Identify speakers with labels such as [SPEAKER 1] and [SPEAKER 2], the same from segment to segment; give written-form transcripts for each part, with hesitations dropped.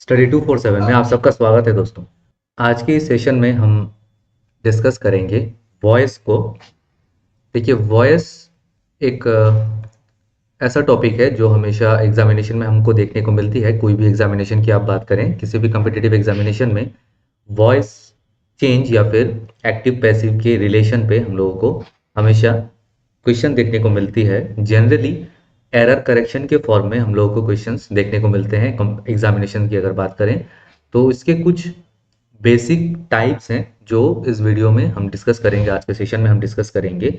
[SPEAKER 1] Study 247 में आप सबका स्वागत है दोस्तों। आज के इस सेशन में हम डिस्कस करेंगे वॉइस को। देखिए, वॉइस एक ऐसा टॉपिक है जो हमेशा एग्जामिनेशन में हमको देखने को मिलती है। कोई भी एग्जामिनेशन की आप बात करें, किसी भी कम्पिटिटिव एग्जामिनेशन में वॉइस चेंज या फिर एक्टिव पैसिव के रिलेशन पे हम लोगों को हमेशा क्वेश्चन देखने को मिलती है। जनरली एरर करेक्शन के फॉर्म में हम लोगों को क्वेश्चंस देखने को मिलते हैं एग्जामिनेशन की अगर बात करें तो। इसके कुछ बेसिक टाइप्स हैं जो इस वीडियो में हम डिस्कस करेंगे, आज के सेशन में हम डिस्कस करेंगे।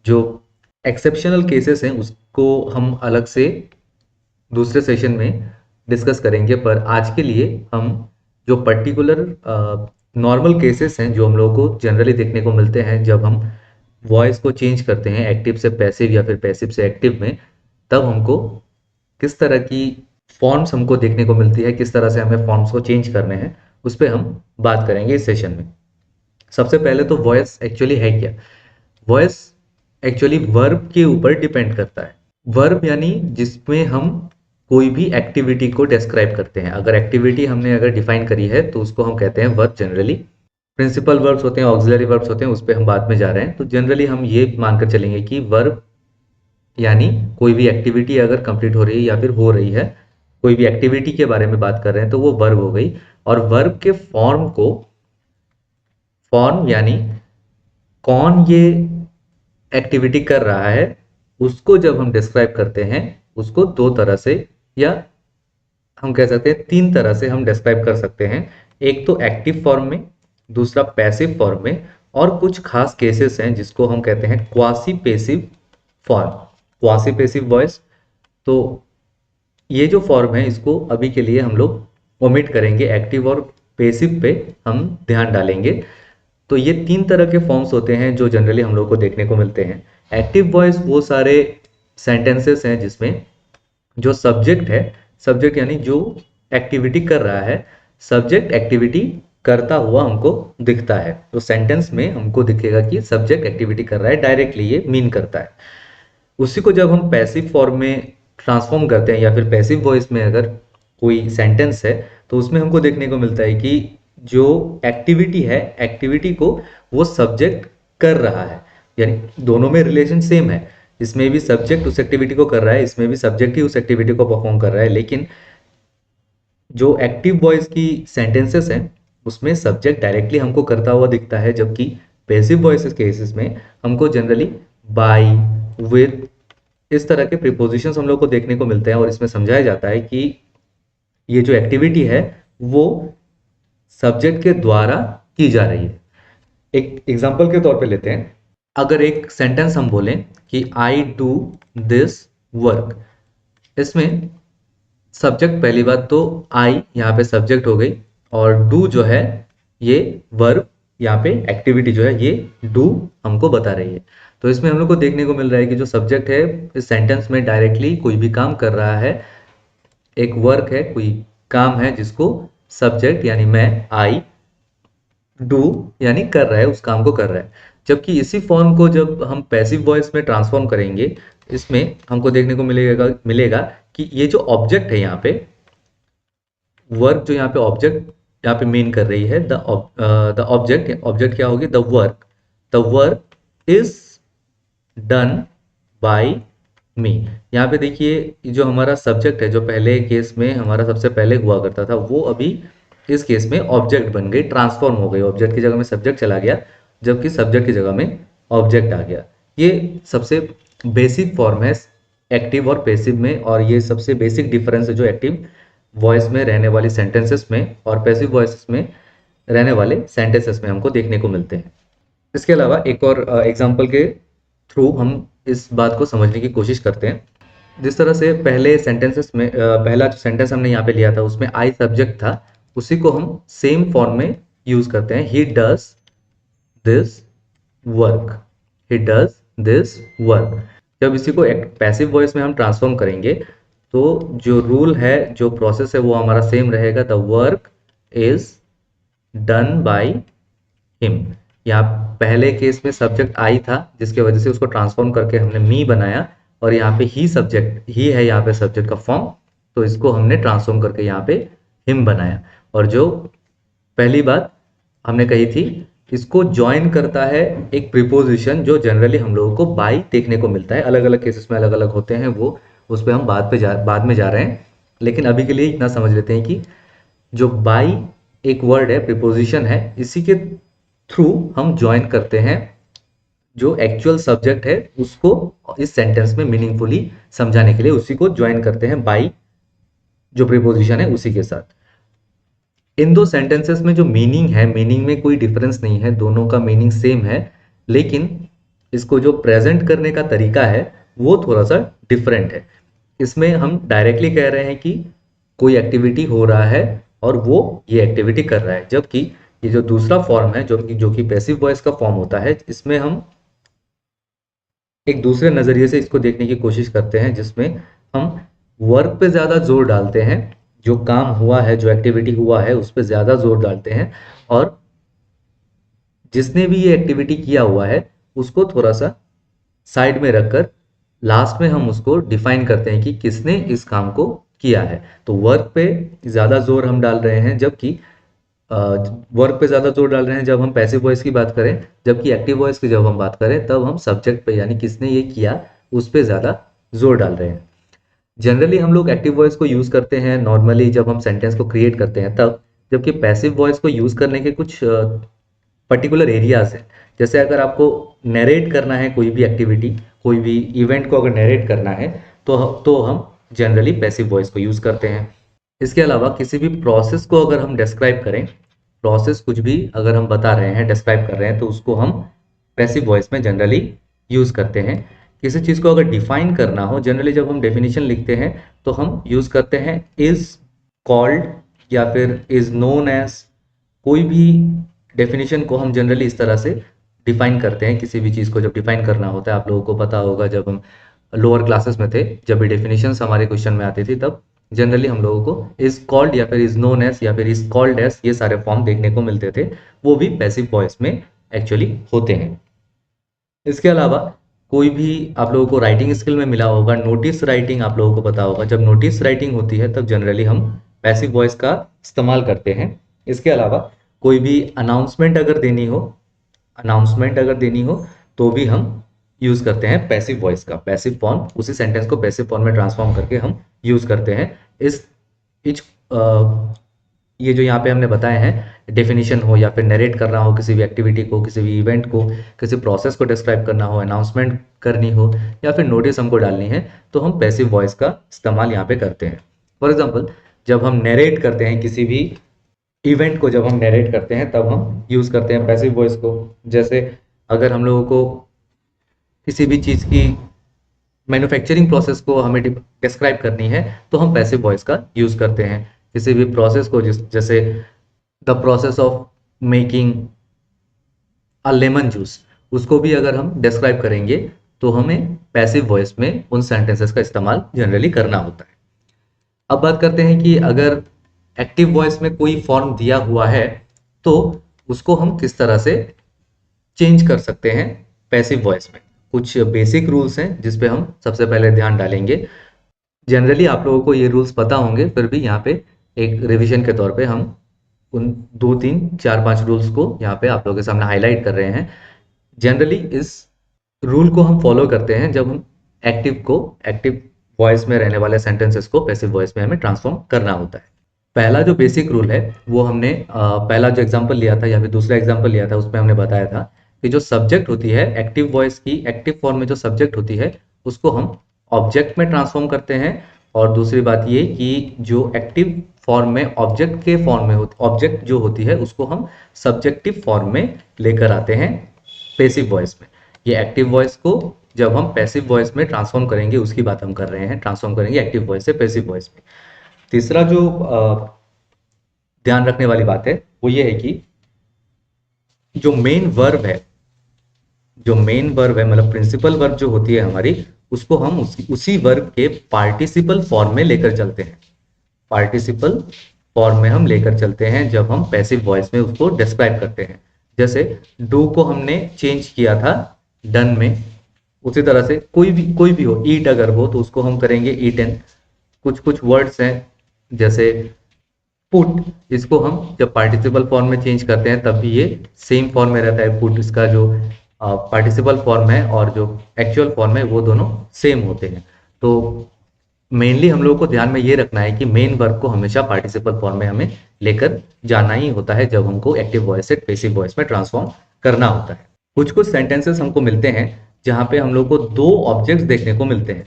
[SPEAKER 1] जो एक्सेप्शनल केसेस हैं उसको हम अलग से दूसरे सेशन में डिस्कस करेंगे, पर आज के लिए हम जो पर्टिकुलर नॉर्मल केसेस हैं जो हम लोगों को जनरली देखने को मिलते हैं जब हम वॉइस को चेंज करते हैं एक्टिव से पैसिव या फिर पैसिव से एक्टिव में, तब हमको किस तरह की फॉर्म्स हमको देखने को मिलती है, किस तरह से हमें फॉर्म्स को चेंज करने हैं, उस पर हम बात करेंगे इस सेशन में। सबसे पहले तो वॉइस एक्चुअली है क्या? वॉइस एक्चुअली वर्ब के ऊपर डिपेंड करता है। वर्ब यानी जिसमें हम कोई भी एक्टिविटी को डिस्क्राइब करते हैं। अगर एक्टिविटी हमने अगर डिफाइन करी है तो उसको हम कहते हैं वर्ब। जनरली प्रिंसिपल वर्ब्स होते हैं, ऑक्सिलरी वर्ब्स होते हैं, उस पर हम बाद में जा रहे हैं। तो जनरली हम ये मानकर चलेंगे कि वर्ब यानी कोई भी एक्टिविटी अगर कंप्लीट हो रही है या फिर हो रही है, कोई भी एक्टिविटी के बारे में बात कर रहे हैं तो वो वर्ब हो गई। और वर्ब के फॉर्म को, फॉर्म यानी कौन ये एक्टिविटी कर रहा है, उसको जब हम डिस्क्राइब करते हैं उसको दो तरह से या हम कह सकते हैं तीन तरह से हम डिस्क्राइब कर सकते हैं। एक तो एक्टिव फॉर्म में, दूसरा पैसिव फॉर्म में, और कुछ खास केसेस हैं जिसको हम कहते हैं quasi passive form, quasi passive voice. तो ये जो फॉर्म है इसको अभी के लिए हम लोग ओमिट करेंगे, एक्टिव और पेसिव पे हम ध्यान डालेंगे। तो ये तीन तरह के फॉर्म्स होते हैं जो जनरली हम लोग को देखने को मिलते हैं। एक्टिव वॉइस वो सारे सेंटेंसेस हैं जिसमें जो सब्जेक्ट है, सब्जेक्ट यानी जो एक्टिविटी कर रहा है, सब्जेक्ट एक्टिविटी करता हुआ हमको दिखता है। तो सेंटेंस में हमको दिखेगा कि सब्जेक्ट एक्टिविटी कर रहा है, डायरेक्टली ये मीन करता है। उसी को जब हम पैसिव फॉर्म में ट्रांसफॉर्म करते हैं या फिर पैसिव वॉइस में अगर कोई सेंटेंस है तो उसमें हमको देखने को मिलता है कि जो एक्टिविटी है, एक्टिविटी को वो सब्जेक्ट कर रहा है, यानी दोनों में रिलेशन सेम है। इसमें भी सब्जेक्ट उस एक्टिविटी को कर रहा है, इसमें भी सब्जेक्ट ही उस एक्टिविटी को परफॉर्म कर रहा है। लेकिन जो एक्टिव वॉइस की सेंटेंसेस हैं उसमें सब्जेक्ट डायरेक्टली हमको करता हुआ दिखता है, जबकि पैसिव वॉइस केसेस में हमको जनरली बाय, विद, इस तरह के प्रीपोजिशंस हम लोग को देखने को मिलते हैं। और इसमें समझाया जाता है कि ये जो एक्टिविटी है वो सब्जेक्ट के द्वारा की जा रही है। एक एग्जांपल के तौर पे लेते हैं। अगर एक सेंटेंस हम बोलें कि आई डू दिस वर्क, इसमें सब्जेक्ट, पहली बात तो आई यहाँ पे सब्जेक्ट हो गई और डू जो है ये वर्ब, यहाँ पे एक्टिविटी जो है ये डू हमको बता रही है। तो इसमें हम लोग को देखने को मिल रहा है कि जो सब्जेक्ट है इस सेंटेंस में डायरेक्टली कोई भी काम कर रहा है, एक वर्क है, कोई काम है जिसको सब्जेक्ट यानी मैं, आई, डू यानी कर रहा है, उस काम को कर रहा है। जबकि इसी फॉर्म को जब हम पैसिव वॉइस में ट्रांसफॉर्म करेंगे, इसमें हमको देखने को मिलेगा कि ये जो ऑब्जेक्ट है यहाँ पे, वर्क जो यहाँ पे ऑब्जेक्ट यहाँ पे मीन कर रही है, द ऑब्जेक्ट, ऑब्जेक्ट क्या होगी, the work is done by me. यहाँ पे देखिए जो हमारा सब्जेक्ट है, जो पहले केस में हमारा सबसे पहले हुआ करता था, वो अभी इस केस में ऑब्जेक्ट बन गई, ट्रांसफॉर्म हो गई। ऑब्जेक्ट की जगह में सब्जेक्ट चला गया, जबकि सब्जेक्ट की जगह में ऑब्जेक्ट आ गया। ये सबसे बेसिक फॉर्म है एक्टिव और पैसिव में, और ये सबसे बेसिक डिफरेंस है जो एक्टिव वॉइस में रहने वाली सेंटेंसेस में और पैसिव वॉइस में रहने वाले सेंटेंसेस में हमको देखने को मिलते हैं। इसके अलावा एक और एग्जाम्पल के थ्रू हम इस बात को समझने की कोशिश करते हैं। जिस तरह से पहले सेंटेंसेस में पहला जो सेंटेंस हमने यहाँ पे लिया था उसमें आई सब्जेक्ट था, उसी को हम सेम फॉर्म में यूज करते हैं, he does this work, he does this work. जब इसी को एक पैसिव वॉइस में हम ट्रांसफॉर्म करेंगे तो जो रूल है, जो प्रोसेस है वो हमारा सेम रहेगा, the work is done by him. यहाँ पहले केस में सब्जेक्ट आई था जिसके वजह से उसको ट्रांसफॉर्म करके हमने मी बनाया, और यहाँ पे ही सब्जेक्ट, ही है यहाँ पे सब्जेक्ट का फॉर्म, तो इसको हमने ट्रांसफॉर्म करके यहाँ पे हिम बनाया। और जो पहली बात हमने कही थी, इसको ज्वाइन करता है एक प्रीपोजिशन जो जनरली हम लोगों को बाई देखने को मिलता है। अलग अलग केसेस में अलग अलग होते हैं, वो उस पर हम बाद में जा रहे हैं। लेकिन अभी के लिए इतना समझ लेते हैं कि जो बाई एक वर्ड है, प्रीपोजिशन है, इसी के थ्रू हम ज्वाइन करते हैं जो एक्चुअल सब्जेक्ट है उसको इस सेंटेंस में मीनिंगफुली समझाने के लिए उसी को ज्वाइन करते हैं बाई जो प्रीपोजिशन है उसी के साथ। इन दो सेंटेंसेस में जो मीनिंग है, मीनिंग में कोई डिफरेंस नहीं है, दोनों का मीनिंग सेम है, लेकिन इसको जो प्रेजेंट करने का तरीका है वो थोड़ा सा डिफरेंट है। इसमें हम डायरेक्टली कह रहे हैं कि कोई एक्टिविटी हो रहा है और वो ये एक्टिविटी कर रहा है, जबकि ये जो दूसरा फॉर्म है जो कि पैसिव वॉइस का फॉर्म होता है, इसमें हम एक दूसरे नजरिए से इसको देखने की कोशिश करते हैं, जिसमें हम वर्क पे ज्यादा जोर डालते हैं, जो काम हुआ है, जो एक्टिविटी हुआ है उस पर ज्यादा जोर डालते हैं, और जिसने भी ये एक्टिविटी किया हुआ है उसको थोड़ा सा साइड में रखकर लास्ट में हम उसको डिफाइन करते हैं कि किसने इस काम को किया है। तो वर्क पे ज्यादा जोर हम डाल रहे हैं, जबकि वर्क पे ज्यादा जोर डाल रहे हैं जब हम पैसिव वॉइस की बात करें, जबकि एक्टिव वॉइस की जब हम बात करें तब हम सब्जेक्ट पे यानी किसने ये किया उस पे ज्यादा जोर डाल रहे हैं। जनरली हम लोग एक्टिव वॉइस को यूज करते हैं नॉर्मली जब हम सेंटेंस को क्रिएट करते हैं तब, जबकि पैसिव वॉइस को यूज करने के कुछ पर्टिकुलर एरियाज हैं। जैसे अगर आपको नरेट करना है कोई भी एक्टिविटी, कोई भी इवेंट को अगर नरेट करना है तो हम जनरली पैसिव वॉइस को यूज करते हैं। इसके अलावा किसी भी प्रोसेस को अगर हम डिस्क्राइब करें, प्रोसेस कुछ भी अगर हम बता रहे हैं, डिस्क्राइब कर रहे हैं, तो उसको हम पैसिव वॉइस में जनरली यूज करते हैं। किसी चीज को अगर डिफाइन करना हो, जनरली जब हम डेफिनेशन लिखते हैं तो हम यूज करते हैं इज, कॉल्ड या फिर इज नोन एज। कोई भी डेफिनेशन को हम जनरली इस तरह से डिफाइन करते हैं। किसी भी चीज को जब डिफाइन करना होता है, आप लोगों को पता होगा जब हम लोअर क्लासेस में थे, जब भी डेफिनेशंस हमारे क्वेश्चन में आती थी, तब जनरली हम लोगों को इज कॉल्ड या फिर इज नोन एज या फिर इज कॉल्ड एज ये सारे फॉर्म देखने को मिलते थे, वो भी पैसिव वॉइस में एक्चुअली होते हैं। इसके अलावा कोई भी आप लोगों को राइटिंग स्किल में मिला होगा, नोटिस राइटिंग आप लोगों को पता होगा। जब नोटिस राइटिंग होती है तब जनरली हम पैसिव वॉइस का इस्तेमाल करते हैं। इसके अलावा कोई भी अनाउंसमेंट अगर देनी हो तो भी हम यूज करते हैं पैसिव वॉइस का, पैसिव फॉर्म, उसी सेंटेंस को पैसिव फॉर्म में ट्रांसफॉर्म करके हम यूज करते हैं। इस ये जो यहाँ पे हमने बताए हैं, डेफिनेशन हो या फिर नरेट करना हो किसी भी एक्टिविटी को, किसी भी इवेंट को, किसी प्रोसेस को डिस्क्राइब करना हो, अनाउंसमेंट करनी हो या फिर नोटिस हमको डालनी है, तो हम पैसिव वॉइस का इस्तेमाल यहाँ पे करते हैं। फॉर एग्जाम्पल, जब हम नरेट करते हैं किसी भी इवेंट को, जब हम नरेट करते हैं तब हम यूज करते हैं पैसिव वॉइस को। जैसे अगर हम लोगों को किसी भी चीज की मैन्युफैक्चरिंग प्रोसेस को हमें डिस्क्राइब करनी है तो हम पैसिव वॉइस का यूज करते हैं। किसी भी प्रोसेस को, जैसे the process of making a lemon juice, उसको भी अगर हम डिस्क्राइब करेंगे तो हमें पैसिव वॉइस में उन सेंटेंसेस का इस्तेमाल जनरली करना होता है। अब बात करते हैं कि अगर एक्टिव वॉइस में कोई फॉर्म दिया हुआ है तो उसको हम किस तरह से चेंज कर सकते हैं पैसिव वॉइस में। कुछ बेसिक रूल्स हैं जिस पे हम सबसे पहले ध्यान डालेंगे। जनरली आप लोगों को ये रूल्स पता होंगे, फिर भी यहाँ पे एक रिवीजन के तौर पे हम उन 2 3 4 5 रूल्स को यहाँ पे आप लोगों के सामने हाईलाइट कर रहे हैं। जनरली इस रूल को हम फॉलो करते हैं जब हम एक्टिव वॉइस में रहने वाले सेंटेंसेस को पैसिव वॉइस में हमें ट्रांसफॉर्म करना होता है। पहला जो बेसिक रूल है वो हमने पहला जो एग्जांपल लिया था या फिर दूसरा एग्जांपल लिया था उसमें हमने बताया था कि जो सब्जेक्ट होती है एक्टिव वॉइस की, एक्टिव फॉर्म में जो सब्जेक्ट होती है उसको हम ऑब्जेक्ट में ट्रांसफॉर्म करते हैं। और दूसरी बात ये कि जो एक्टिव फॉर्म में ऑब्जेक्ट के फॉर्म में ऑब्जेक्ट जो होती है उसको हम सब्जेक्टिव फॉर्म में लेकर आते हैं पैसिव वॉइस में। ये एक्टिव वॉइस को जब हम पैसिव वॉइस में ट्रांसफॉर्म करेंगे उसकी बात हम कर रहे हैं, ट्रांसफॉर्म करेंगे एक्टिव वॉइस से पैसिव वॉइस में। तीसरा जो ध्यान रखने वाली बात है वो ये है कि जो मेन वर्ब है, मतलब प्रिंसिपल वर्ब जो होती है हमारी, उसको हम उसी वर्ब के पार्टिसिपल फॉर्म में लेकर चलते हैं। पार्टिसिपल फॉर्म में हम लेकर चलते हैं जब हम पैसिव वॉइस में उसको डिस्क्राइब करते हैं। जैसे डू को हमने चेंज किया था डन में, उसी तरह से कोई भी हो, ईट अगर हो तो उसको हम करेंगे ईटन। कुछ वर्ड्स हैं जैसे पुट, इसको हम जब पार्टिसिपल फॉर्म में चेंज करते हैं तब भी ये सेम फॉर्म में रहता है। पुट इसका जो पार्टिसिपल फॉर्म है और जो एक्चुअल फॉर्म है वो दोनों सेम होते हैं। तो मेनली हम लोगों को ध्यान में ये रखना है कि मेन वर्ब को हमेशा पार्टिसिपल फॉर्म में हमें लेकर जाना ही होता है जब हमको एक्टिव वॉइस से पैसिव वॉइस में ट्रांसफॉर्म करना होता है। कुछ कुछ सेंटेंसेस हमको मिलते हैं जहां पे हम लोग को दो ऑब्जेक्ट्स देखने को मिलते हैं।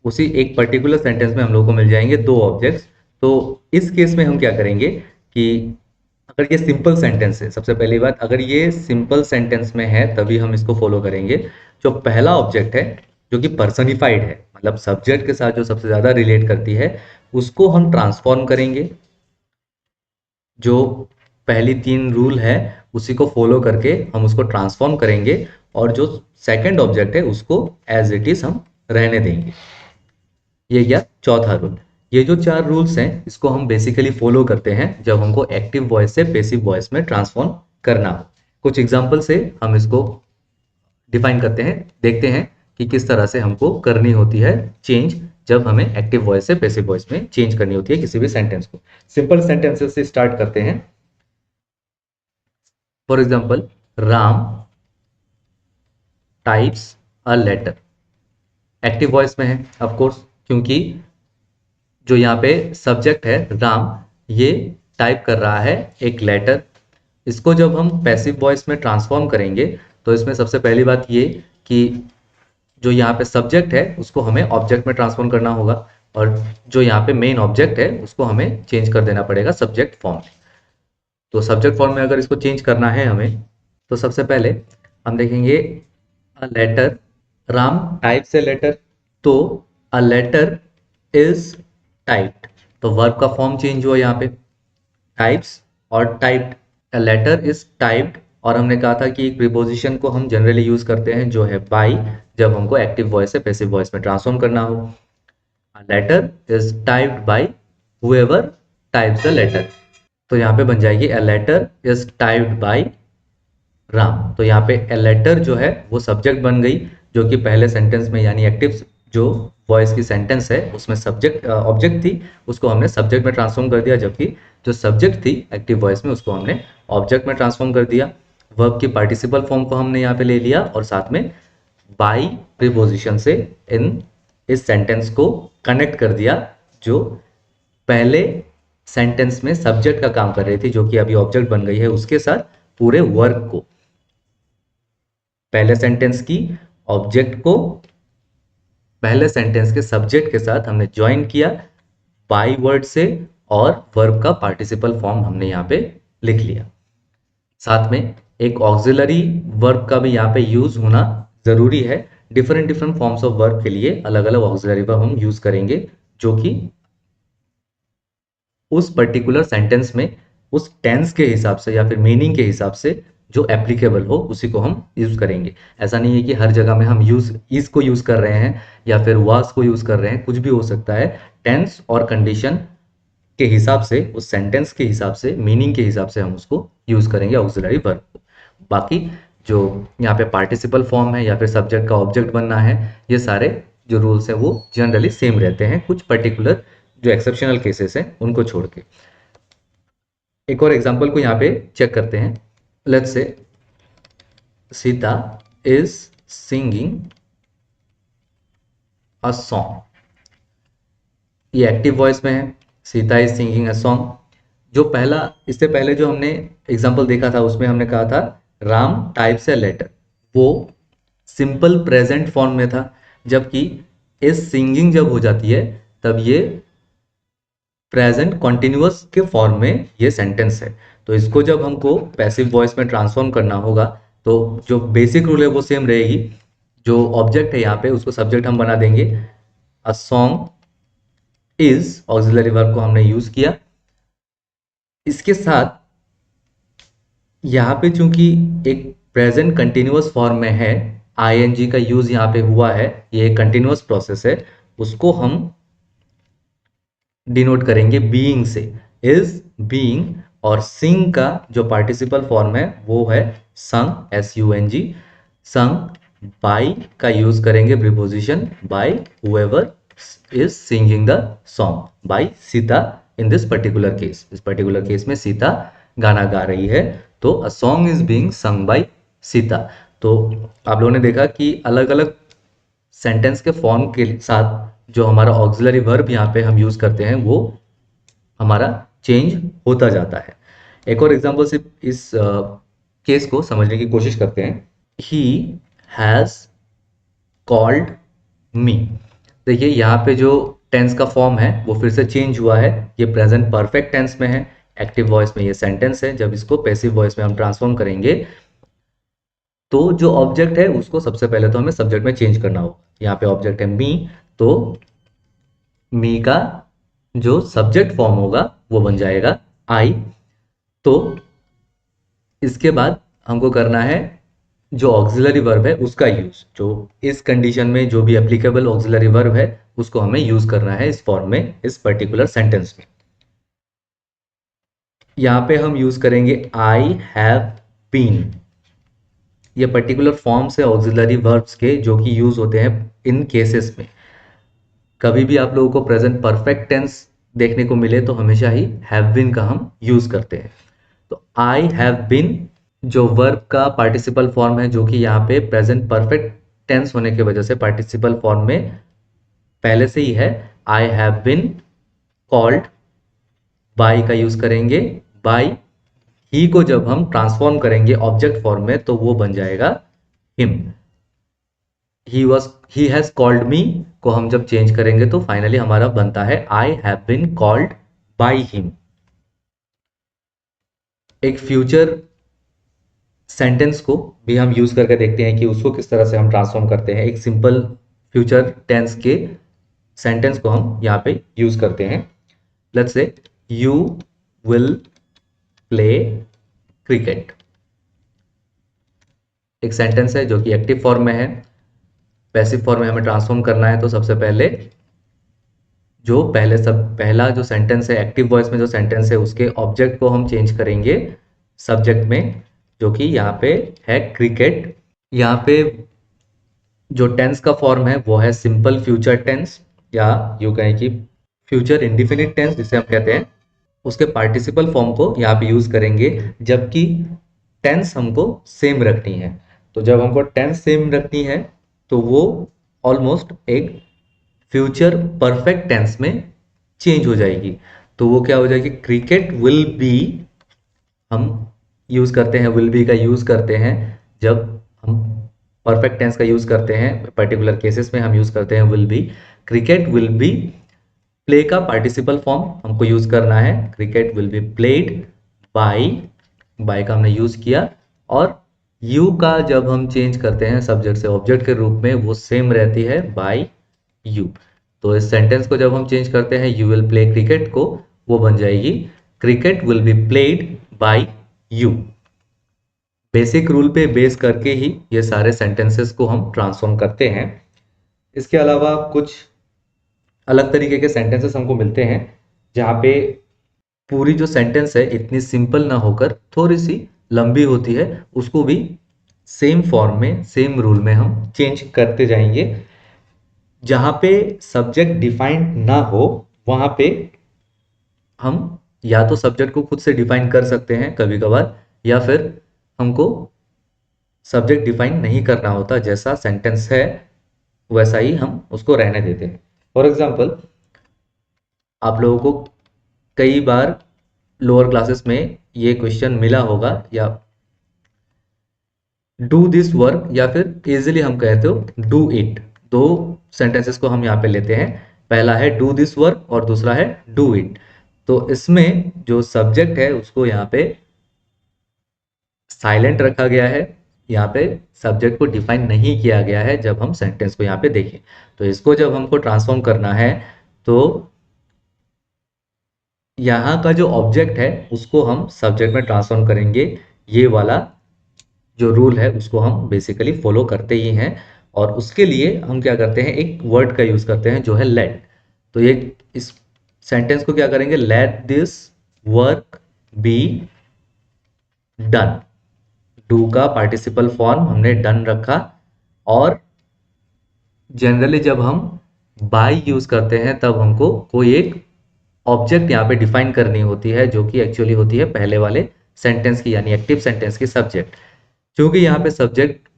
[SPEAKER 1] उसी एक पर्टिकुलर सेंटेंस में हम लोग को मिल जाएंगे दो ऑब्जेक्ट्स। तो इस केस में हम क्या करेंगे कि अगर ये सिंपल सेंटेंस है, सबसे पहली बात, अगर ये सिंपल सेंटेंस में है तभी हम इसको फॉलो करेंगे। जो पहला ऑब्जेक्ट है जो कि पर्सनिफाइड है, मतलब सब्जेक्ट के साथ जो सबसे ज्यादा रिलेट करती है, उसको हम ट्रांसफॉर्म करेंगे। जो पहली तीन रूल है उसी को फॉलो करके हम उसको ट्रांसफॉर्म करेंगे, और जो सेकंड ऑब्जेक्ट है उसको एज इट इज हम रहने देंगे। ये गया चौथा रूल। ये जो चार रूल्स हैं इसको हम बेसिकली फॉलो करते हैं जब हमको एक्टिव वॉइस से पैसिव वॉइस में ट्रांसफॉर्म करना हो। कुछ एग्जांपल से हम इसको डिफाइन करते हैं, देखते हैं कि किस तरह से हमको करनी होती है चेंज जब हमें एक्टिव वॉइस से पैसिव वॉइस में चेंज करनी होती है किसी भी सेंटेंस को। सिंपल सेंटेंसेस से स्टार्ट करते हैं। For example, Ram types a letter. Active voice में है ऑफ कोर्स, क्योंकि जो यहाँ पे सब्जेक्ट है राम, ये टाइप कर रहा है एक लेटर। इसको जब हम पैसिव वॉइस में ट्रांसफॉर्म करेंगे तो इसमें सबसे पहली बात ये कि जो यहाँ पे सब्जेक्ट है उसको हमें ऑब्जेक्ट में ट्रांसफॉर्म करना होगा, और जो यहाँ पे मेन ऑब्जेक्ट है उसको हमें चेंज कर देना पड़ेगा सब्जेक्ट फॉर्म में। तो सब्जेक्ट फॉर्म में अगर इसको चेंज करना है हमें, तो सबसे पहले हम देखेंगे a letter, Ram types a letter. तो अ लेटर इज टाइप्ड, तो वर्ब का फॉर्म चेंज हुआ यहाँ पे, टाइप्स और typed. A letter is typed, और हमने कहा था कि एक प्रीपोजिशन को हम जनरली यूज करते हैं जो है बाय, जब हमको एक्टिव वॉइस से पैसिव वॉइस में ट्रांसफॉर्म करना हो। A letter is typed by whoever types the letter. तो यहाँ पे बन जाएगी a letter is typed by Ram. तो यहाँ पे ए लेटर जो है वो सब्जेक्ट बन गई, जो कि पहले सेंटेंस में यानी एक्टिव जो वॉइस की सेंटेंस है उसमें सब्जेक्ट ऑब्जेक्ट थी, उसको हमने सब्जेक्ट में ट्रांसफॉर्म कर दिया, जबकि जो सब्जेक्ट थी एक्टिव वॉइस में उसको हमने ऑब्जेक्ट में ट्रांसफॉर्म कर दिया। वर्ब की पार्टिसिपल फॉर्म को हमने यहाँ पे ले लिया और साथ में बाई प्रीपोजिशन से इन इस सेंटेंस को कनेक्ट कर दिया, जो पहले सेंटेंस में सब्जेक्ट का काम कर रही थी जो कि अभी ऑब्जेक्ट बन गई है, उसके साथ पूरे वर्क को, पहले सेंटेंस की ऑब्जेक्ट को पहले सेंटेंस के सब्जेक्ट के साथ हमने ज्वाइन किया बाय वर्ड से, और वर्ब का पार्टिसिपल फॉर्म हमने यहाँ पे लिख लिया। साथ में एक ऑक्सिलरी वर्ब का भी यहाँ पे यूज होना जरूरी है। Different different forms of verb के लिए अलग अलग ऑक्सिलरी वर्ब हम यूज करेंगे, जो कि उस पर्टिकुलर सेंटेंस में उस टेंस के हिसाब से या फिर मीनिंग के हिसाब से जो एप्लीकेबल हो उसी को हम यूज करेंगे। ऐसा नहीं है कि हर जगह में हम इज को यूज कर रहे हैं या फिर वाज को यूज कर रहे हैं, कुछ भी हो सकता है। टेंस और कंडीशन के हिसाब से, उस सेंटेंस के हिसाब से, मीनिंग के हिसाब से हम उसको यूज करेंगे ऑक्सिलरी वर्ब को। बाकी जो यहाँ पे पार्टिसिपल फॉर्म है या फिर सब्जेक्ट का ऑब्जेक्ट बनना है, ये सारे जो रूल्स हैं वो जनरली सेम रहते हैं, कुछ पर्टिकुलर जो एक्सेप्शनल केसेस हैं उनको छोड़ के। एक और एग्जांपल को यहाँ पे चेक करते हैं। लेट्स से Sita is singing a song. ये एक्टिव वॉइस में है, Sita is singing a song. जो पहला, इससे पहले जो हमने एग्जांपल देखा था उसमें हमने कहा था राम टाइप्स ए लेटर, वो सिंपल प्रेजेंट फॉर्म में था, जबकि इस सिंगिंग जब हो जाती है तब ये प्रेजेंट कॉन्टिन्यूअस के फॉर्म में ये सेंटेंस है। तो इसको जब हमको पैसिव वॉइस में ट्रांसफॉर्म करना होगा तो जो बेसिक रूल है वो सेम रहेगी। जो ऑब्जेक्ट है यहाँ पे उसको सब्जेक्ट हम बना देंगे, अ सॉन्ग इज ऑक्सिलरी वर्ब को हमने यूज किया। इसके साथ यहाँ पे चूंकि एक प्रेजेंट कंटिन्यूअस फॉर्म में है, आईएनजी का यूज यहाँ पे हुआ है, ये कंटिन्यूअस प्रोसेस है, उसको हम डिनोट करेंगे बीइंग से, इज बीइंग। और सिंग का जो पार्टिसिपल फॉर्म है वो है संग, SUNG। संग बाय का यूज करेंगे preposition by whoever is singing the song, by Sita in this particular case, इस पर्टिकुलर केस में सीता गाना गा रही है, तो a song is being sung by Sita. तो आप लोगों ने देखा कि अलग अलग सेंटेंस के फॉर्म के साथ जो हमारा ऑक्सिलरी वर्ब यहाँ पे हम यूज करते हैं वो हमारा चेंज होता जाता है। एक और एग्जांपल से इस केस को समझने की कोशिश करते हैं। He has called me. देखिए यहाँ पे जो टेंस का फॉर्म है वो फिर से चेंज हुआ है, ये प्रेजेंट परफेक्ट टेंस में है, एक्टिव वॉइस में ये सेंटेंस है। जब इसको पैसिव वॉइस में हम ट्रांसफॉर्म करेंगे तो जो ऑब्जेक्ट है उसको सबसे पहले तो हमें सब्जेक्ट में चेंज करना होगा। यहाँ पे ऑब्जेक्ट है मी, तो मी का जो सब्जेक्ट फॉर्म होगा वो बन जाएगा आई। तो इसके बाद हमको करना है जो ऑक्सिलरी वर्ब है उसका यूज, जो इस कंडीशन में जो भी एप्लीकेबल ऑक्सिलरी वर्ब है उसको हमें यूज करना है इस फॉर्म में, इस पर्टिकुलर सेंटेंस में। यहां पे हम यूज करेंगे आई हैव बीन। ये पर्टिकुलर फॉर्म्स है ऑक्सिलरी वर्ब्स के जो कि यूज होते हैं इन केसेस में। कभी भी आप लोगों को प्रेजेंट परफेक्ट टेंस देखने को मिले तो हमेशा ही हैव बीन का हम यूज करते हैं। तो आई हैव बीन जो वर्ब का पार्टिसिपल फॉर्म है, जो कि यहाँ पे प्रेजेंट परफेक्ट टेंस होने की वजह से पार्टिसिपल फॉर्म में पहले से ही है। I have been called, by का यूज करेंगे, बाय ही को जब हम ट्रांसफॉर्म करेंगे ऑब्जेक्ट फॉर्म में तो वो बन जाएगा him. He has called me को हम जब चेंज करेंगे तो फाइनली हमारा बनता है I have been called by him. एक फ्यूचर सेंटेंस को भी हम यूज करके देखते हैं कि उसको किस तरह से हम ट्रांसफॉर्म करते हैं। एक सिंपल फ्यूचर टेंस के सेंटेंस को हम यहाँ पे यूज करते हैं। लेट्स से यू विल प्ले क्रिकेट। एक सेंटेंस है जो कि एक्टिव फॉर्म में है, पैसिव फॉर्म में हमें ट्रांसफॉर्म करना है। तो सबसे पहले जो पहला जो सेंटेंस है एक्टिव वॉइस में जो सेंटेंस है उसके ऑब्जेक्ट को हम चेंज करेंगे सब्जेक्ट में, जो कि यहाँ पे है क्रिकेट। यहाँ पे जो टेंस का फॉर्म है वो है सिंपल फ्यूचर टेंस, या यूं कहें कि फ्यूचर इंडिफिनिट टेंस जिसे हम कहते हैं। उसके पार्टिसिपल फॉर्म को यहाँ पे यूज करेंगे जबकि टेंस हमको सेम रखनी है। तो जब हमको टेंस सेम रखनी है तो वो ऑलमोस्ट एक फ्यूचर परफेक्ट टेंस में चेंज हो जाएगी। तो वो क्या हो जाएगी, क्रिकेट विल बी हम यूज करते हैं, विल बी का यूज करते हैं जब हम परफेक्ट टेंस का यूज करते हैं। पर्टिकुलर केसेस में हम यूज करते हैं will be. Cricket will be, play का पार्टिसिपल फॉर्म हमको यूज करना है, cricket will be played by, by का हमने यूज किया। और यू का जब हम चेंज करते हैं सब्जेक्ट से ऑब्जेक्ट के रूप में वो सेम रहती है बाय यू। तो इस सेंटेंस को जब हम चेंज करते हैं यू विल प्ले क्रिकेट को, वो बन जाएगी cricket will be played bye you. Basic rule पे बेस करके ही ये सारे सेंटेंसेस को हम ट्रांसफॉर्म करते हैं। इसके अलावा कुछ अलग तरीके के सेंटेंसेस हमको मिलते हैं जहाँ पे पूरी जो सेंटेंस है इतनी सिंपल ना होकर थोड़ी सी लंबी होती है, उसको भी सेम फॉर्म में सेम रूल में हम चेंज करते जाएंगे। जहाँ पे सब्जेक्ट डिफाइंड ना हो वहाँ पे हम या तो सब्जेक्ट को खुद से डिफाइन कर सकते हैं कभी कभार, या फिर हमको सब्जेक्ट डिफाइन नहीं करना होता, जैसा सेंटेंस है वैसा ही हम उसको रहने देते हैं। फॉर एग्जाम्पल आप लोगों को कई बार लोअर क्लासेस में ये क्वेश्चन मिला होगा, या डू दिस वर्क या फिर इजिली हम कहते हो डू इट। दो सेंटेंसेस को हम यहाँ पे लेते हैं, पहला है डू दिस वर्क और दूसरा है डू इट। तो इसमें जो सब्जेक्ट है उसको यहाँ पे साइलेंट रखा गया है, यहाँ पे सब्जेक्ट को डिफाइन नहीं किया गया है जब हम सेंटेंस को यहाँ पे देखें। तो इसको जब हमको ट्रांसफॉर्म करना है तो यहाँ का जो ऑब्जेक्ट है उसको हम सब्जेक्ट में ट्रांसफॉर्म करेंगे। ये वाला जो रूल है उसको हम बेसिकली फॉलो करते ही हैं, और उसके लिए हम क्या करते हैं, एक वर्ड का यूज करते हैं जो है लेट। तो ये इस सेंटेंस को क्या करेंगे, let this work be done. Do का पार्टिसिपल फॉर्म हमने डन रखा, और जनरली जब हम बाय यूज करते हैं तब हमको कोई एक ऑब्जेक्ट यहाँ पे डिफाइन करनी होती है, जो कि एक्चुअली होती है पहले वाले सेंटेंस की, यानी एक्टिव सेंटेंस की सब्जेक्ट। क्योंकि यहाँ पे सब्जेक्ट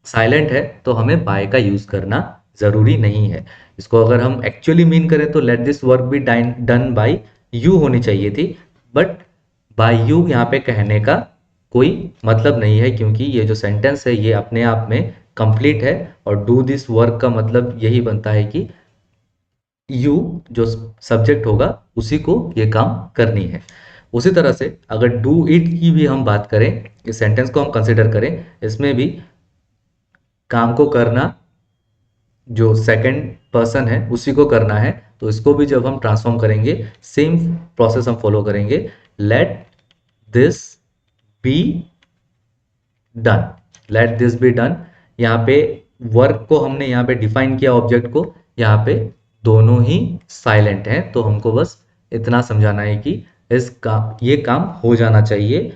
[SPEAKER 1] साइलेंट है तो हमें बाय का यूज करना जरूरी नहीं है। इसको अगर हम एक्चुअली मीन करें तो let this work be done by you होनी चाहिए थी, बट बाय यू यहाँ पे कहने का कोई मतलब नहीं है, क्योंकि ये जो सेंटेंस है ये अपने आप में कंप्लीट है, और डू दिस वर्क का मतलब यही बनता है कि यू जो सब्जेक्ट होगा उसी को ये काम करनी है। उसी तरह से अगर डू इट की भी हम बात करें, इस सेंटेंस को हम कंसिडर करें, इसमें भी काम को करना जो सेकंड पर्सन है उसी को करना है, तो इसको भी जब हम ट्रांसफॉर्म करेंगे सेम प्रोसेस हम फॉलो करेंगे। Let this be done, let this be done. यहाँ पे वर्क को हमने यहाँ पे डिफाइन किया, ऑब्जेक्ट को, यहाँ पे दोनों ही साइलेंट हैं, तो हमको बस इतना समझाना है कि ये काम हो जाना चाहिए।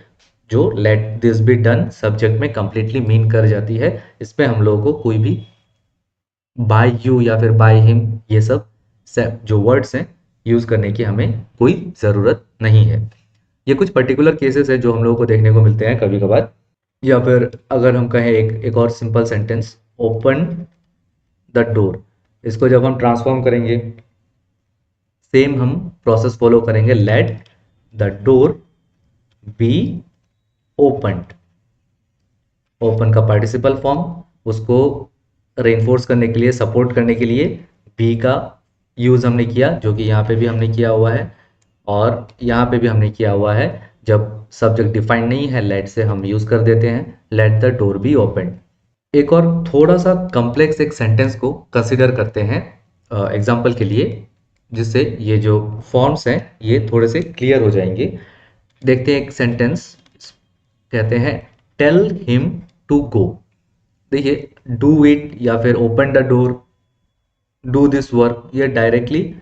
[SPEAKER 1] जो let this be done subject में कंप्लीटली मीन कर जाती है, इसमें हम लोगों को कोई भी बाय यू या फिर बाय हिम ये सब जो वर्ड्स हैं यूज करने की हमें कोई ज़रूरत नहीं है। ये कुछ पर्टिकुलर केसेस है जो हम लोगों को देखने को मिलते हैं कभी कभार। या फिर अगर हम कहें एक और simple sentence, open the door, इसको जब हम ट्रांसफॉर्म करेंगे सेम हम प्रोसेस फॉलो करेंगे। Let the door be opened, open का पार्टिसिपल फॉर्म, उसको रेनफोर्स करने के लिए, सपोर्ट करने के लिए बी का यूज हमने किया, जो कि यहाँ पे भी हमने किया हुआ है और यहाँ पे भी हमने किया हुआ है। जब सब्जेक्ट डिफाइंड नहीं है, लेट से हम यूज कर देते हैं, late the door be open. एक और थोड़ा सा कॉम्प्लेक्स एक सेंटेंस को कंसिडर करते हैं एग्जाम्पल के लिए, जिससे ये जो फॉर्म्स हैं ये थोड़े से क्लियर हो जाएंगे। देखते हैं एक सेंटेंस, कहते हैं टेल हिम टू गो। देखिए डू इट या फिर open the door, do this work, ये डायरेक्टली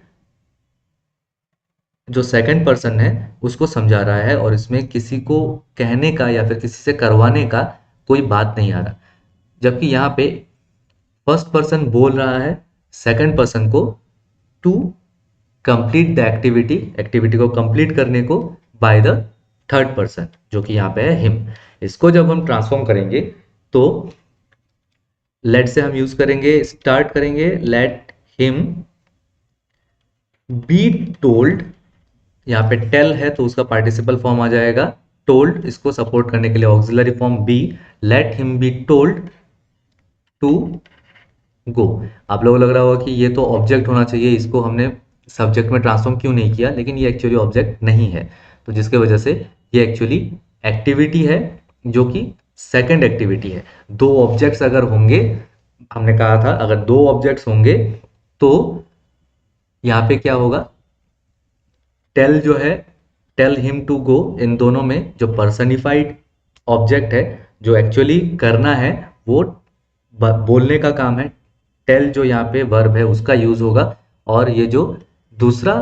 [SPEAKER 1] जो सेकंड पर्सन है उसको समझा रहा है, और इसमें किसी को कहने का या फिर किसी से करवाने का कोई बात नहीं आ रहा। जबकि यहाँ पे फर्स्ट पर्सन बोल रहा है सेकंड पर्सन को to complete the activity, activity को कंप्लीट करने को बाय द थर्ड पर्सन, जो कि यहाँ पे है हिम। इसको जब हम ट्रांसफॉर्म करेंगे तो लेट से हम यूज करेंगे, स्टार्ट करेंगे, लेट हिम बी टोल्ड। यहाँ पे टेल है तो उसका पार्टिसिपल फॉर्म आ जाएगा टोल्ड, इसको सपोर्ट करने के लिए auxiliary form be, let him be told to go. आप लोगों को लग रहा होगा कि ये तो ऑब्जेक्ट होना चाहिए, इसको हमने सब्जेक्ट में ट्रांसफॉर्म क्यों नहीं किया, लेकिन ये एक्चुअली ऑब्जेक्ट नहीं है, तो जिसके वजह से ये एक्चुअली एक्टिविटी है, जो कि सेकंड एक्टिविटी है। दो ऑब्जेक्ट्स अगर होंगे, हमने कहा था अगर दो ऑब्जेक्ट्स होंगे तो यहाँ पे क्या होगा, टेल जो है, टेल हिम टू गो, इन दोनों में जो पर्सनिफाइड ऑब्जेक्ट है, जो एक्चुअली करना है वो बोलने का काम है, टेल जो यहाँ पे वर्ब है उसका यूज होगा, और ये जो दूसरा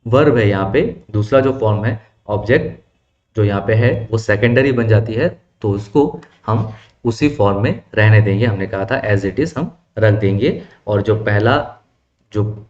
[SPEAKER 1] वर्ब है यहाँ पे, दूसरा जो फॉर्म है ऑब्जेक्ट जो यहाँ पे है वो सेकेंडरी बन जाती है, तो उसको हम उसी फॉर्म में रहने देंगे। हमने कहा था एज इट इज हम रख देंगे, और जो पहला जो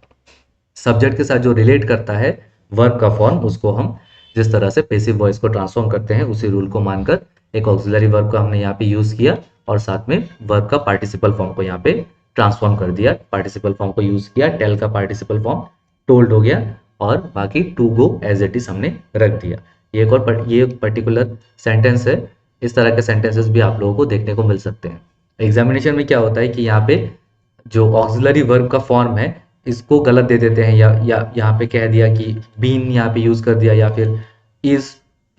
[SPEAKER 1] सब्जेक्ट के साथ जो रिलेट करता है वर्ब का फॉर्म, उसको हम जिस तरह से पैसिव वॉइस को ट्रांसफॉर्म करते हैं उसी रूल को मानकर एक ऑक्सिलरी वर्ब का हमने यहाँ पे यूज किया, और साथ में वर्ब का पार्टिसिपल फॉर्म को यहाँ पे ट्रांसफॉर्म कर दिया। पार्टिसिपल फॉर्म को यूज किया, टेल का पार्टिसिपल फॉर्म टोल्ड हो गया, और बाकी to go as it is हमने रख दिया। ये पर्टिकुलर सेंटेंस है। इस तरह के सेंटेंसेस भी आप लोगों को देखने को मिल सकते हैं। एग्जामिनेशन में क्या होता है कि यहाँ पे जो ऑक्सिलरी वर्ब का फॉर्म है इसको गलत दे देते हैं, या यहाँ पे कह दिया कि बीन यहाँ पे यूज कर दिया, या फिर इज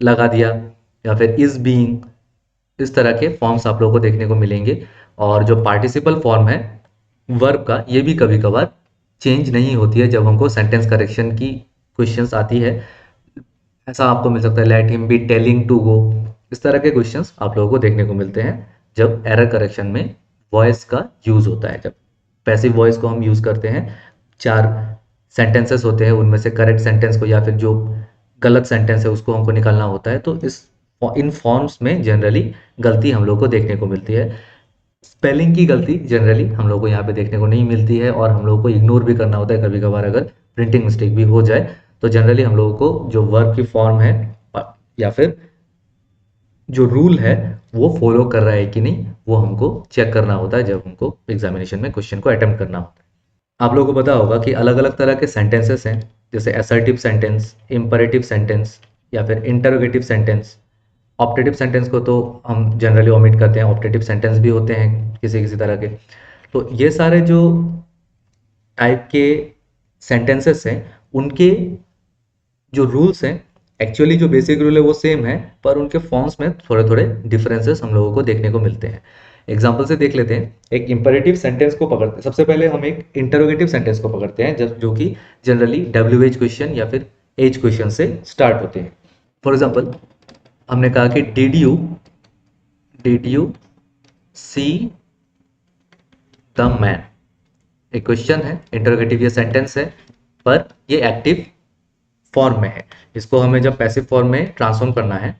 [SPEAKER 1] लगा दिया, या फिर इज बीइंग, इस तरह के फॉर्म्स आप लोगों को देखने को मिलेंगे। और जो पार्टिसिपल फॉर्म है वर्ब का, ये भी कभी कभार चेंज नहीं होती है जब हमको सेंटेंस करेक्शन की क्वेश्चंस आती है। ऐसा आपको मिल सकता है let him be telling to go, इस तरह के क्वेश्चंस आप लोगों को देखने को मिलते हैं जब एरर करेक्शन में वॉइस का यूज होता है। जब पैसिव वॉइस को हम यूज करते हैं, चार सेंटेंसेस होते हैं, उनमें से करेक्ट सेंटेंस को या फिर जो गलत सेंटेंस है उसको हमको निकालना होता है, तो इन फॉर्म्स में जनरली गलती हम लोग को देखने को मिलती है। स्पेलिंग की गलती जनरली हम लोग को यहाँ पे देखने को नहीं मिलती है, और हम लोग को इग्नोर भी करना होता है कभी कभार अगर प्रिंटिंग मिस्टेक भी हो जाए तो जनरली हम लोगों को जो वर्ब की फॉर्म है या फिर जो रूल है वो फॉलो कर रहा है कि नहीं, वो हमको चेक करना होता है जब हमको एग्जामिनेशन में क्वेश्चन को अटेम्प्ट करना होता है। आप लोगों को पता होगा कि अलग अलग तरह के सेंटेंसेस हैं, जैसे असर्टिव सेंटेंस, इंपरेटिव सेंटेंस या फिर इंटरोगेटिव सेंटेंस। ऑप्टेटिव सेंटेंस को तो हम जनरली ओमिट करते हैं, ऑप्टेटिव सेंटेंस भी होते हैं किसी किसी तरह के। तो ये सारे जो टाइप के सेंटेंसेस हैं, उनके जो रूल्स हैं, एक्चुअली जो बेसिक रूल है वो सेम है, पर उनके फॉर्म्स में थोड़े थोड़े डिफरेंसेस हम लोगों को देखने को मिलते हैं। एग्जाम्पल से देख लेते हैं। एक इंपरेटिव सेंटेंस को पकड़ते हैं, सबसे पहले हम एक इंटरोगेटिव सेंटेंस को पकड़ते हैं, जो कि जनरली WH क्वेश्चन या फिर H क्वेश्चन से स्टार्ट होते हैं। फॉर एग्जाम्पल हमने कहा कि did you see the man. एक क्वेश्चन है, इंटरोगेटिव ये सेंटेंस है, पर ये एक्टिव फॉर्म में है। इसको हमें जब पैसिव फॉर्म में ट्रांसफॉर्म करना है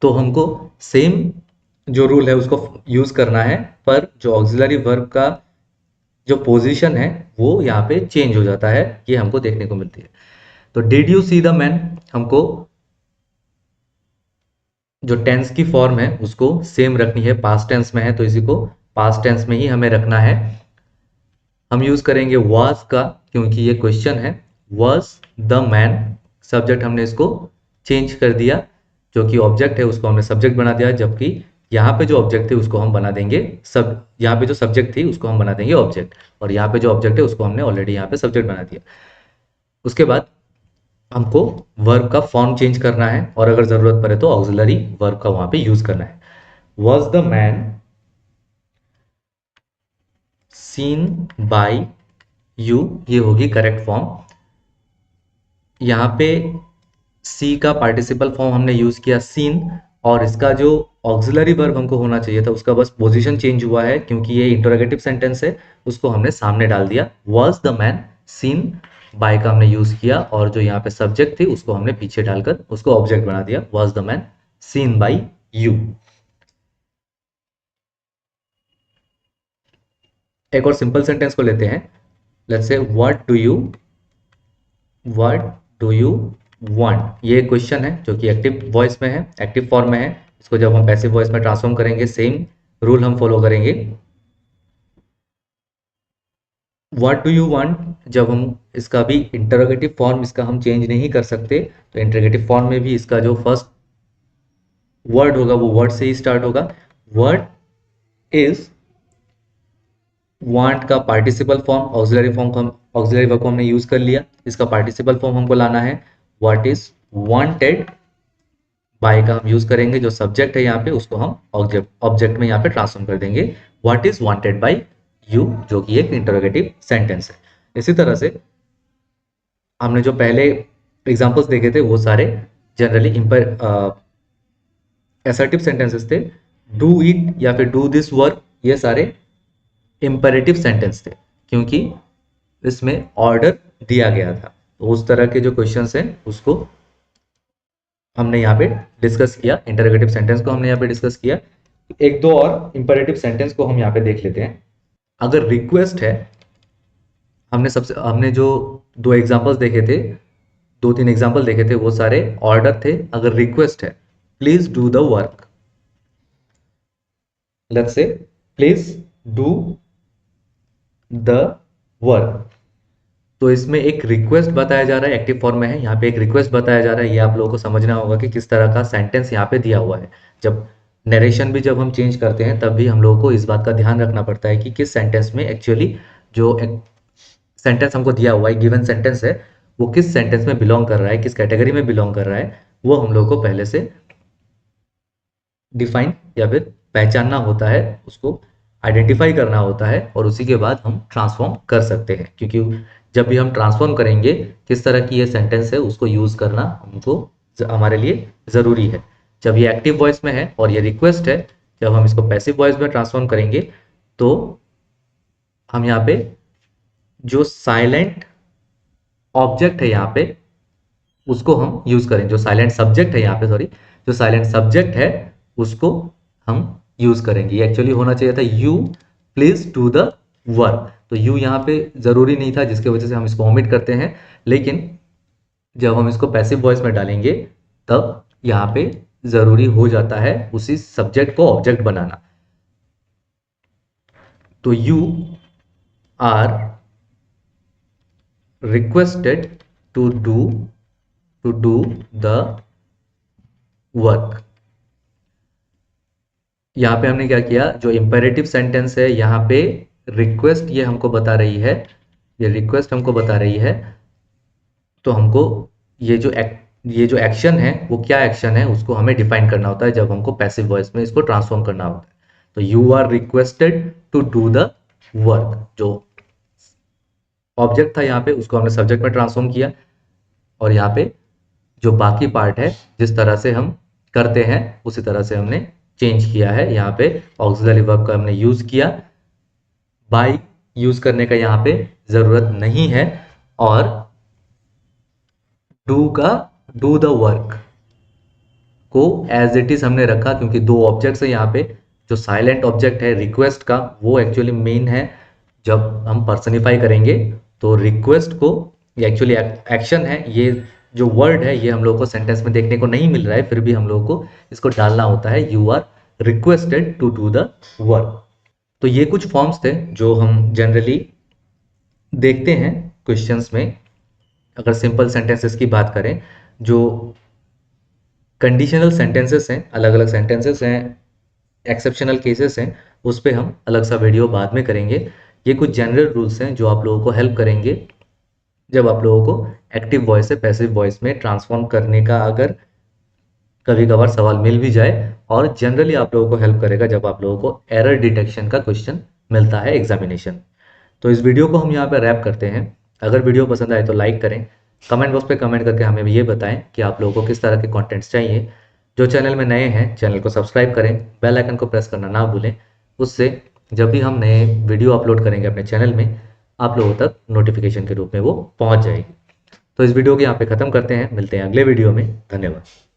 [SPEAKER 1] तो हमको सेम जो रूल है उसको यूज करना है, पर जो ऑक्सिलरी वर्ब का जो पोजीशन है वो यहाँ पे चेंज हो जाता है, ये हमको देखने को मिलती है। तो did you see the man, हमको जो टेंस की फॉर्म है उसको सेम रखनी है। पास्ट टेंस में है तो इसी को पास्ट टेंस में ही हमें रखना है। हम यूज करेंगे was का, क्योंकि ये क्वेश्चन है। was द मैन, सब्जेक्ट हमने इसको चेंज कर दिया, जो कि ऑब्जेक्ट है उसको हमने सब्जेक्ट बना दिया, जबकि यहाँ पे जो ऑब्जेक्ट थे उसको हम बना देंगे सब, यहाँ पे जो सब्जेक्ट थी उसको हम बना देंगे ऑब्जेक्ट, और यहाँ पे जो ऑब्जेक्ट है उसको हमने ऑलरेडी यहाँ पे सब्जेक्ट बना दिया। उसके बाद हमको वर्ब का फॉर्म चेंज करना है, और अगर जरूरत पड़े तो ऑक्सिलरी वर्ब का वहां पे यूज करना है। was the man seen by you, ये होगी करेक्ट फॉर्म। यहाँ पे सी का पार्टिसिपल फॉर्म हमने यूज किया सीन, और इसका जो ऑक्सिलरी वर्ब हमको होना चाहिए था उसका बस पोजीशन चेंज हुआ है, क्योंकि ये इंटरोगेटिव सेंटेंस है उसको हमने सामने डाल दिया। was the man seen by का हमने यूज किया, और जो यहाँ पे सब्जेक्ट थी उसको हमने पीछे डालकर उसको ऑब्जेक्ट बना दिया, was the man seen by you. एक और सिंपल सेंटेंस को लेते हैं। Let's say what do you want. ये क्वेश्चन है जो कि एक्टिव वॉइस में है, एक्टिव फॉर्म में है। इसको जब हम पैसिव वॉइस में ट्रांसफॉर्म करेंगे सेम रूल हम फॉलो करेंगे। व्हाट डू यू वांट, जब हम इसका भी इंटरोगेटिव फॉर्म इसका हम चेंज नहीं कर सकते, तो इंटरोगेटिव फॉर्म में भी इसका जो फर्स्ट वर्ड होगा वो वर्ड से ही स्टार्ट होगा। व्हाट इज वांट का पार्टिसिपल फॉर्म, ऑक्सिलरी फॉर्म को हम ऑक्सिलरी वर्ब को हमने यूज कर लिया, इसका पार्टिसिपल फॉर्म हमको लाना है। व्हाट इज वांटेड बाय का हम यूज करेंगे, जो सब्जेक्ट है यहाँ पे उसको हम ऑब्जेक्ट में यहाँ पे ट्रांसफॉर्म कर देंगे। What is wanted bye you, जो कि एक इंटरोगेटिव सेंटेंस है। इसी तरह से हमने जो पहले एग्जांपल्स देखे थे वो सारे जनरली असर्टिव सेंटेंसेस थे। डू इट या फिर डू दिस वर्क, ये सारे इंपेरेटिव सेंटेंस थे, क्योंकि इसमें ऑर्डर दिया गया था। तो उस तरह के जो क्वेश्चंस हैं उसको हमने यहाँ पे डिस्कस किया, इंटरोगेटिव सेंटेंस को हमने यहाँ पे डिस्कस किया। एक दो और इंपेरेटिव सेंटेंस को हम यहाँ पे देख लेते हैं। अगर रिक्वेस्ट है, हमने जो दो एग्जांपल्स देखे थे, दो तीन एग्जांपल देखे थे, वो सारे ऑर्डर थे। अगर रिक्वेस्ट है please do the work, let's say please do the work, तो इसमें एक रिक्वेस्ट बताया जा रहा है, एक्टिव फॉर्म में है, यहाँ पे एक रिक्वेस्ट बताया जा रहा है। ये आप लोगों को समझना होगा कि किस तरह का सेंटेंस यहाँ पे दिया हुआ है। जब नरेशन भी जब हम चेंज करते हैं तब भी हम लोगों को इस बात का ध्यान रखना पड़ता है कि किस सेंटेंस में एक्चुअली जो सेंटेंस हमको दिया हुआ है, गिवन सेंटेंस है, वो किस सेंटेंस में बिलोंग कर रहा है, किस कैटेगरी में बिलोंग कर रहा है, वो हम लोग को पहले से डिफाइन या फिर पहचानना होता है, उसको आइडेंटिफाई करना होता है, और उसी के बाद हम ट्रांसफॉर्म कर सकते हैं। क्योंकि जब भी हम ट्रांसफॉर्म करेंगे किस तरह की ये सेंटेंस है उसको यूज करना हमको हमारे लिए जरूरी है। जब ये एक्टिव वॉइस में है और ये रिक्वेस्ट है, जब हम इसको पैसिव वॉइस में ट्रांसफॉर्म करेंगे तो हम यहाँ पे जो साइलेंट ऑब्जेक्ट है यहाँ पे उसको हम यूज करें, जो साइलेंट सब्जेक्ट है यहाँ पे, सॉरी, जो साइलेंट सब्जेक्ट है उसको हम यूज करेंगे। एक्चुअली होना चाहिए था you please do the work. तो यू यहाँ पे ज़रूरी नहीं था, जिसकी वजह से हम इसको ओमिट करते हैं, लेकिन जब हम इसको पैसिव वॉइस में डालेंगे तब यहाँ पे ज़रूरी हो जाता है उसी सब्जेक्ट को ऑब्जेक्ट बनाना। तो you are requested to do the work. यहाँ पे हमने क्या किया, जो इंपेरेटिव सेंटेंस है यहाँ पे रिक्वेस्ट ये हमको बता रही है, ये रिक्वेस्ट हमको बता रही है, तो हमको ये जो एक्शन है वो क्या एक्शन है उसको हमें डिफाइन करना होता है जब हमको पैसिव वॉइस में इसको ट्रांसफॉर्म करना होता है। तो you are requested to do the work, जो ऑब्जेक्ट था यहाँ पे उसको हमने सब्जेक्ट में ट्रांसफॉर्म किया, और यहाँ पे जो बाकी पार्ट है जिस तरह से हम करते हैं उसी तरह से हमने चेंज किया है। यहाँ पे ऑक्सिलरी वर्ब का हमने यूज किया, बाय यूज करने का यहाँ पे जरूरत नहीं है, और डू द वर्क को एज इट इज हमने रखा, क्योंकि दो ऑब्जेक्ट्स है यहाँ पे। जो साइलेंट ऑब्जेक्ट है रिक्वेस्ट का वो एक्चुअली मेन है, जब हम पर्सनिफाई करेंगे तो रिक्वेस्ट को, ये एक्चुअली एक्शन है, ये जो वर्ड है ये हम लोग को सेंटेंस में देखने को नहीं मिल रहा है, फिर भी हम लोग को इसको डालना होता है, you are requested to do the work. तो ये कुछ फॉर्म्स थे जो हम जनरली देखते हैं क्वेश्चंस में। अगर सिंपल सेंटेंसेस की बात करें, जो कंडीशनल सेंटेंसेस हैं, अलग अलग सेंटेंसेस हैं, एक्सेप्शनल केसेस हैं, उस पर हम अलग सा वीडियो बाद में करेंगे। ये कुछ जनरल रूल्स हैं जो आप लोगों को हेल्प करेंगे जब आप लोगों को एक्टिव वॉइस से पैसिव वॉइस में ट्रांसफॉर्म करने का अगर कभी कभार सवाल मिल भी जाए, और जनरली आप लोगों को हेल्प करेगा जब आप लोगों को एरर डिटेक्शन का क्वेश्चन मिलता है एग्जामिनेशन। तो इस वीडियो को हम यहाँ पर रैप करते हैं। अगर वीडियो पसंद आए तो लाइक करें, कमेंट बॉक्स पे कमेंट करके हमें ये बताएं कि आप लोगों को किस तरह के कंटेंट्स चाहिए। जो चैनल में नए हैं चैनल को सब्सक्राइब करें, बेल आइकन को प्रेस करना ना भूलें, उससे जब भी हम नए वीडियो अपलोड करेंगे अपने चैनल में आप लोगों तक नोटिफिकेशन के रूप में वो पहुंच जाएगी। तो इस वीडियो को यहाँ पे ख़त्म करते हैं, मिलते हैं अगले वीडियो में। धन्यवाद।